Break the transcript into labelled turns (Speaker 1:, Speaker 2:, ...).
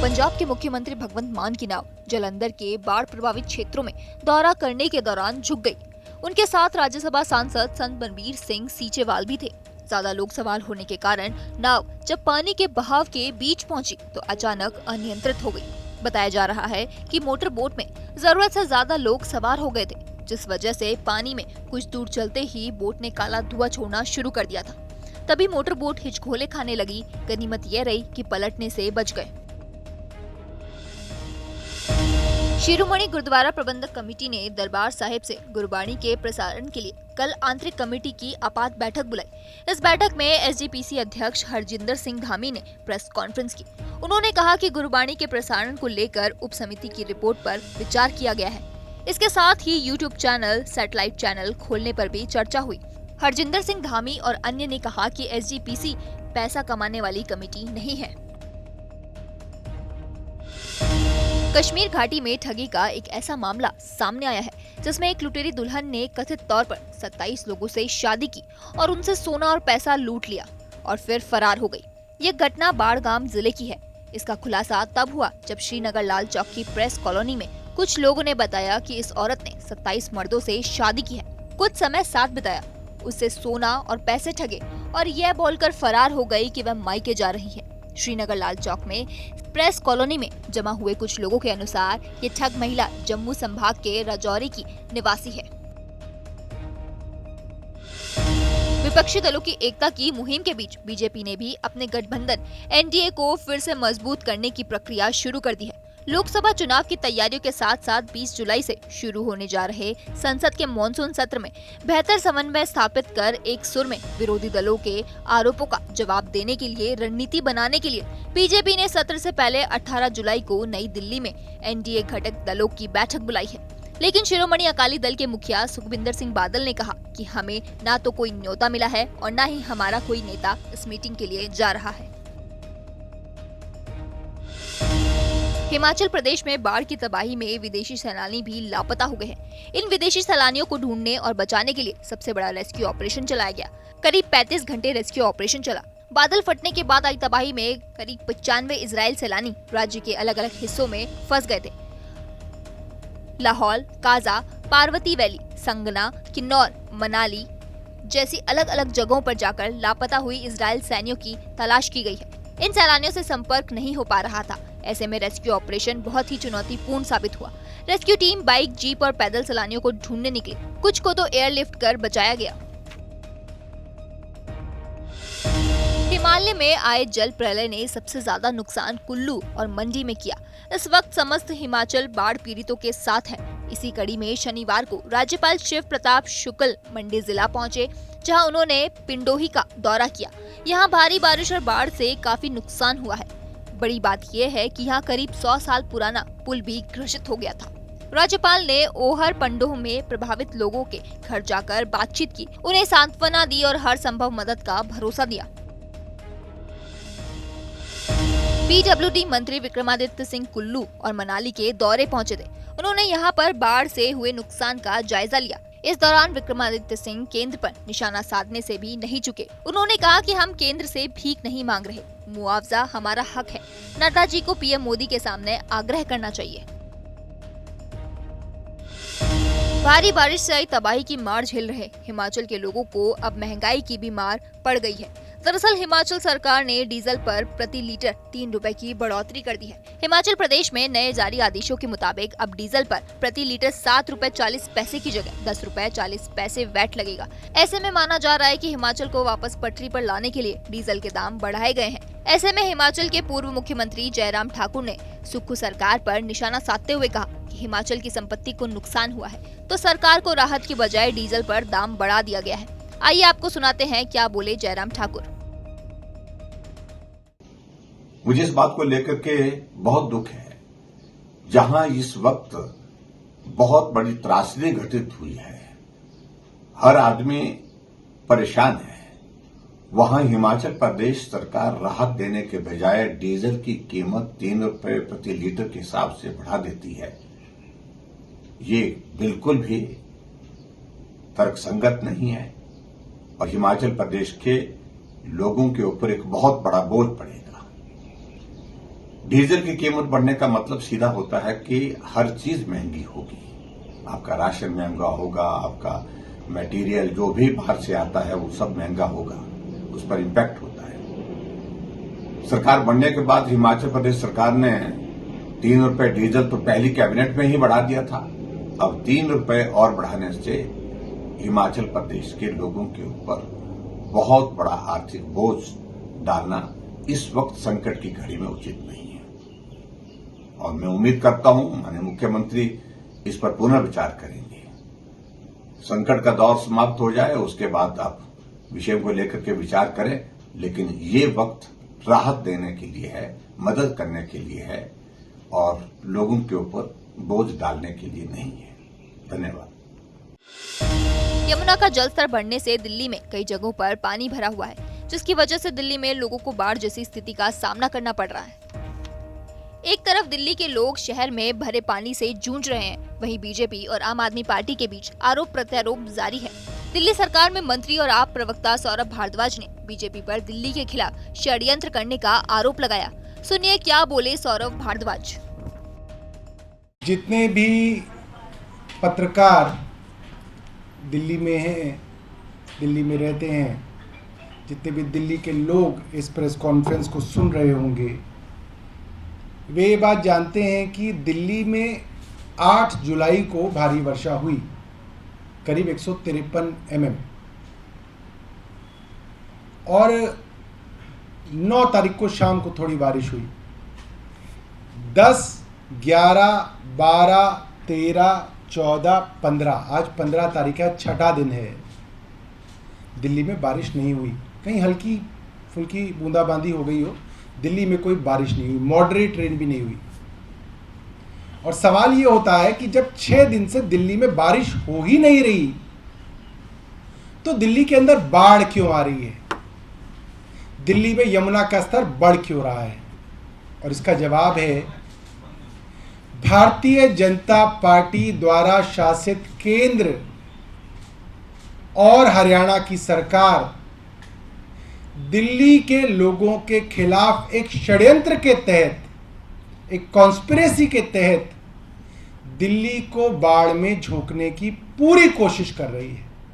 Speaker 1: पंजाब के मुख्यमंत्री भगवंत मान की नाव जालंधर के बाढ़ प्रभावित क्षेत्रों में दौरा करने के दौरान झुक गई। उनके साथ राज्यसभा सांसद संत बलबीर सिंह सीचेवाल भी थे। ज्यादा लोग सवार होने के कारण नाव जब पानी के बहाव के बीच पहुंची तो अचानक अनियंत्रित हो गई। बताया जा रहा है कि मोटर बोट में जरूरत से ज्यादा लोग सवार हो गए थे, जिस वजह से पानी में कुछ दूर चलते ही बोट ने काला धुआं छोड़ना शुरू कर दिया था। तभी मोटर बोट हिचकोले खाने लगी। गनीमत यह रही कि पलटने से बच गए। शिरोमणि गुरुद्वारा प्रबंधक कमेटी ने दरबार साहिब से गुरबाणी के प्रसारण के लिए कल आंतरिक कमेटी की आपात बैठक बुलाई। इस बैठक में एसजीपीसी अध्यक्ष हरजिंदर सिंह धामी ने प्रेस कॉन्फ्रेंस की। उन्होंने कहा कि गुरबाणी के प्रसारण को लेकर उप समिति की रिपोर्ट पर विचार किया गया है। इसके साथ ही यूट्यूब चैनल, सैटेलाइट चैनल खोलने पर भी चर्चा हुई। हरजिंदर सिंह धामी और अन्य ने कहा कि एसजीपीसी पैसा कमाने वाली कमेटी नहीं है। कश्मीर घाटी में ठगी का एक ऐसा मामला सामने आया है जिसमें एक लुटेरी दुल्हन ने कथित तौर पर 27 लोगों से शादी की और उनसे सोना और पैसा लूट लिया और फिर फरार हो गई। ये घटना बाड़गाम जिले की है। इसका खुलासा तब हुआ जब श्रीनगर लाल चौक की प्रेस कॉलोनी में कुछ लोगों ने बताया कि इस औरत ने 27 मर्दों से शादी की है, कुछ समय साथ बिताया, उससे सोना और पैसे ठगे और यह बोलकर फरार हो गई कि वह मायके जा रही है। श्रीनगर लाल चौक में प्रेस कॉलोनी में जमा हुए कुछ लोगों के अनुसार ये ठग महिला जम्मू संभाग के राजौरी की निवासी है। विपक्षी दलों की एकता की मुहिम के बीच बीजेपी ने भी अपने गठबंधन एनडीए को फिर से मजबूत करने की प्रक्रिया शुरू कर दी है। लोकसभा चुनाव की तैयारियों के साथ साथ 20 जुलाई से शुरू होने जा रहे संसद के मॉनसून सत्र में बेहतर समन्वय स्थापित कर एक सुर में विरोधी दलों के आरोपों का जवाब देने के लिए रणनीति बनाने के लिए बीजेपी ने सत्र से पहले 18 जुलाई को नई दिल्ली में एनडीए घटक दलों की बैठक बुलाई है। लेकिन शिरोमणि अकाली दल के मुखिया सुखविंदर सिंह बादल ने कहा कि हमें न तो कोई न्योता मिला है और न ही हमारा कोई नेता इस मीटिंग के लिए जा रहा है। हिमाचल प्रदेश में बाढ़ की तबाही में विदेशी सैलानी भी लापता हो गए हैं। इन विदेशी सैलानियों को ढूंढने और बचाने के लिए सबसे बड़ा रेस्क्यू ऑपरेशन चलाया गया। करीब 35 घंटे रेस्क्यू ऑपरेशन चला। बादल फटने के बाद आई तबाही में करीब 95 इजराइल सैलानी राज्य के अलग अलग हिस्सों में फंस गए थे। लाहौल, काजा, पार्वती वैली, संगना, किन्नौर, मनाली जैसी अलग अलग जगहों पर जाकर लापता हुई इजराइल सैनिकों की तलाश की गई है। इन सैलानियों से संपर्क नहीं हो पा रहा था। ऐसे में रेस्क्यू ऑपरेशन बहुत ही चुनौतीपूर्ण साबित हुआ। रेस्क्यू टीम बाइक, जीप और पैदल सैलानियों को ढूंढने निकली। कुछ को तो एयरलिफ्ट कर बचाया गया। हिमालय में आए जल प्रलय ने सबसे ज्यादा नुकसान कुल्लू और मंडी में किया। इस वक्त समस्त हिमाचल बाढ़ पीड़ितों के साथ है। इसी कड़ी में शनिवार को राज्यपाल शिव प्रताप शुक्ल मंडी जिला पहुंचे, जहां उन्होंने पिंडोही का दौरा किया। यहां भारी बारिश और बाढ़ से काफी नुकसान हुआ है। बड़ी बात यह है कि यहाँ करीब 100 साल पुराना पुल भी ग्रसित हो गया था। राज्यपाल ने ओहर पंडोह में प्रभावित लोगों के घर जाकर बातचीत की, उन्हें सांत्वना दी और हर संभव मदद का भरोसा दिया। पीडब्ल्यूडी मंत्री विक्रमादित्य सिंह कुल्लू और मनाली के दौरे पहुंचे थे। उन्होंने यहाँ पर बाढ़ से हुए नुकसान का जायजा लिया। इस दौरान विक्रमादित्य सिंह केंद्र पर निशाना साधने से भी नहीं चुके। उन्होंने कहा कि हम केंद्र से भीख नहीं मांग रहे, मुआवजा हमारा हक है। नड्डा जी को पीएम मोदी के सामने आग्रह करना चाहिए। भारी बारिश से आई तबाही की मार झेल रहे हिमाचल के लोगों को अब महंगाई की भी मार पड़ गई है। दरअसल हिमाचल सरकार ने डीजल पर प्रति लीटर 3 रुपए की बढ़ोतरी कर दी है। हिमाचल प्रदेश में नए जारी आदेशों के मुताबिक अब डीजल पर प्रति लीटर 7 रुपए 40 पैसे की जगह 10 रुपए 40 पैसे वैट लगेगा। ऐसे में माना जा रहा है कि हिमाचल को वापस पटरी पर लाने के लिए डीजल के दाम बढ़ाए गए हैं। ऐसे में हिमाचल के पूर्व मुख्यमंत्री जयराम ठाकुर ने सुक्खू सरकार पर निशाना साधते हुए कहा कि हिमाचल की संपत्ति को नुकसान हुआ है, तो सरकार को राहत की बजाय डीजल पर दाम बढ़ा दिया गया है। आइए आपको सुनाते हैं क्या बोले जयराम ठाकुर।
Speaker 2: मुझे इस बात को लेकर के बहुत दुख है, जहां इस वक्त बहुत बड़ी त्रासदी घटित हुई है, हर आदमी परेशान है, वहां हिमाचल प्रदेश सरकार राहत देने के बजाय डीजल की कीमत 3 रुपए प्रति लीटर के हिसाब से बढ़ा देती है। ये बिल्कुल भी तर्कसंगत नहीं है और हिमाचल प्रदेश के लोगों के ऊपर एक बहुत बड़ा बोझ पड़ेगा। डीजल की कीमत बढ़ने का मतलब सीधा होता है कि हर चीज महंगी होगी। आपका राशन महंगा होगा, आपका मटेरियल जो भी बाहर से आता है वो सब महंगा होगा, उस पर इम्पैक्ट होता है। सरकार बनने के बाद हिमाचल प्रदेश सरकार ने 3 रुपए डीजल तो पहली कैबिनेट में ही बढ़ा दिया था। अब 3 रुपए और बढ़ाने से हिमाचल प्रदेश के लोगों के ऊपर बहुत बड़ा आर्थिक बोझ डालना इस वक्त संकट की घड़ी में उचित नहीं है। और मैं उम्मीद करता हूं माननीय मुख्यमंत्री इस पर पुनर्विचार करेंगे। संकट का दौर समाप्त हो जाए, उसके बाद आप विषय को लेकर के विचार करें, लेकिन ये वक्त राहत देने के लिए है, मदद करने के लिए है और लोगों के ऊपर बोझ डालने के लिए नहीं है। धन्यवाद।
Speaker 1: यमुना का जलस्तर बढ़ने से दिल्ली में कई जगहों पर पानी भरा हुआ है, जिसकी वजह से दिल्ली में लोगों को बाढ़ जैसी स्थिति का सामना करना पड़ रहा है। एक तरफ दिल्ली के लोग शहर में भरे पानी से जूझ रहे हैं, वहीं बीजेपी और आम आदमी पार्टी के बीच आरोप प्रत्यारोप जारी है। दिल्ली सरकार में मंत्री और आप प्रवक्ता सौरभ भारद्वाज ने बीजेपी पर दिल्ली के खिलाफ षड्यंत्र करने का आरोप लगाया। सुनिए क्या बोले सौरभ भारद्वाज।
Speaker 3: जितने भी पत्रकार दिल्ली में हैं, दिल्ली में रहते हैं, जितने भी दिल्ली के लोग इस प्रेस कॉन्फ्रेंस को सुन रहे होंगे, वे ये बात जानते हैं कि दिल्ली में 8 जुलाई को भारी वर्षा हुई, करीब 153 mm, और 9 तारीख को शाम को थोड़ी बारिश हुई। 10, 11, 12, 13, 14, 15, आज 15 तारीख है, छठा दिन है। दिल्ली में बारिश नहीं हुई, कहीं हल्की फुल्की बूंदाबांदी हो गई हो, दिल्ली में कोई बारिश नहीं हुई, मॉडरेट रेन भी नहीं हुई। और सवाल ये होता है कि जब 6 दिन से दिल्ली में बारिश हो ही नहीं रही, तो दिल्ली के अंदर बाढ़ क्यों आ रही है? दिल्ली में यमुना का स्तर बढ़ क्यों रहा है? और इसका जवाब है भारतीय जनता पार्टी द्वारा शासित केंद्र और हरियाणा की सरकार दिल्ली के लोगों के खिलाफ एक षड्यंत्र के तहत, एक कॉन्स्पिरेसी के तहत दिल्ली को बाढ़ में झोंकने की पूरी कोशिश कर रही है।